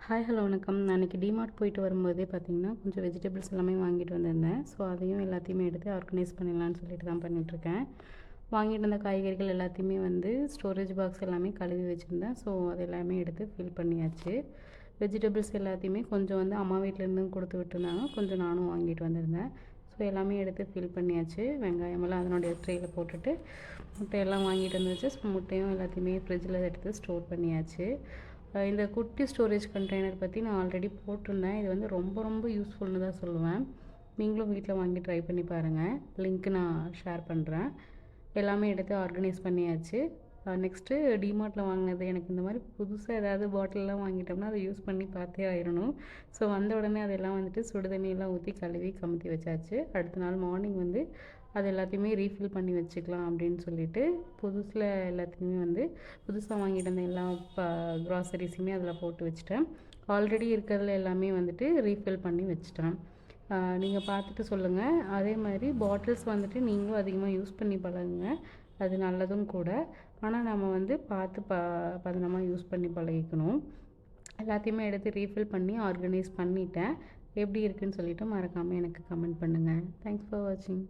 Hi hello வணக்கம். நான் அன்றைக்கி டிமார்ட் போயிட்டு வரும்போதே பார்த்தீங்கன்னா, கொஞ்சம் வெஜிடபிள்ஸ் எல்லாமே வாங்கிட்டு வந்திருந்தேன். ஸோ அதையும் எல்லாத்தையுமே எடுத்து ஆர்கனைஸ் பண்ணிடலான்னு சொல்லிட்டு தான் பண்ணிகிட்ருக்கேன். வாங்கிட்டு வந்த காய்கறிகள் எல்லாத்தையுமே வந்து ஸ்டோரேஜ் பாக்ஸ் எல்லாமே கழுவி வச்சுருந்தேன். ஸோ அது எல்லாமே எடுத்து ஃபில் பண்ணியாச்சு. வெஜிடபிள்ஸ் எல்லாத்தையுமே கொஞ்சம் வந்து அம்மா வீட்டிலேருந்தும் கொடுத்து விட்டுருந்தாங்க. கொஞ்சம் நானும் வாங்கிட்டு வந்திருந்தேன். ஸோ எல்லாமே எடுத்து ஃபில் பண்ணியாச்சு. வெங்காயமெல்லாம் அதனுடைய ட்ரேயில் போட்டுட்டு முட்டையெல்லாம் வாங்கிட்டு வந்துச்சு. ஸோ முட்டையும் எல்லாத்தையுமே ஃப்ரிட்ஜில் எடுத்து ஸ்டோர் பண்ணியாச்சு. இந்த குட்டி ஸ்டோரேஜ் கண்டெய்னர் பற்றி நான் ஆல்ரெடி போட்டிருந்தேன். இது வந்து ரொம்ப ரொம்ப யூஸ்ஃபுல்னு தான் சொல்லுவேன். நீங்களும் வீட்டில் வாங்கி ட்ரை பண்ணி பாருங்கள். லிங்க் நான் ஷேர் பண்ணுறேன். எல்லாமே எடுத்து ஆர்கனைஸ் பண்ணியாச்சு. நெக்ஸ்ட்டு டிமார்ட்டில் வாங்கினது எனக்கு இந்த மாதிரி புதுசாக ஏதாவது பாட்டிலெலாம் வாங்கிட்டோம்னா அதை யூஸ் பண்ணி பார்த்தே ஆயிடணும். ஸோ வந்த உடனே அதெல்லாம் வந்துட்டு சுடு தண்ணியெல்லாம் ஊற்றி கழுவி கமுத்தி வச்சாச்சு. அடுத்த நாள் மார்னிங் வந்து அது எல்லாத்தையுமே ரீஃபில் பண்ணி வச்சுக்கலாம் அப்படின்னு சொல்லிட்டு புதுசில் எல்லாத்தையுமே வந்து புதுசாக வாங்கிட்டு வந்த எல்லா க்ராசரிஸுமே அதில் போட்டு வச்சுட்டேன். ஆல்ரெடி இருக்கிறதுல எல்லாமே வந்துட்டு ரீஃபில் பண்ணி வச்சுட்டேன். நீங்கள் பார்த்துட்டு சொல்லுங்கள். அதே மாதிரி பாட்டில்ஸ் வந்துட்டு நீங்களும் அதிகமாக யூஸ் பண்ணி பழகுங்க. அது நல்லதும் கூட. ஆனால் நம்ம வந்து பார்த்து பத்திரமாக யூஸ் பண்ணி பழகிக்கணும். எல்லாத்தையுமே எடுத்து ரீஃபில் பண்ணி ஆர்கனைஸ் பண்ணிட்டேன். எப்படி இருக்குன்னு சொல்லிவிட்டு மறக்காமல் எனக்கு கமெண்ட் பண்ணுங்கள். தேங்க்ஸ் ஃபார் வாட்சிங்.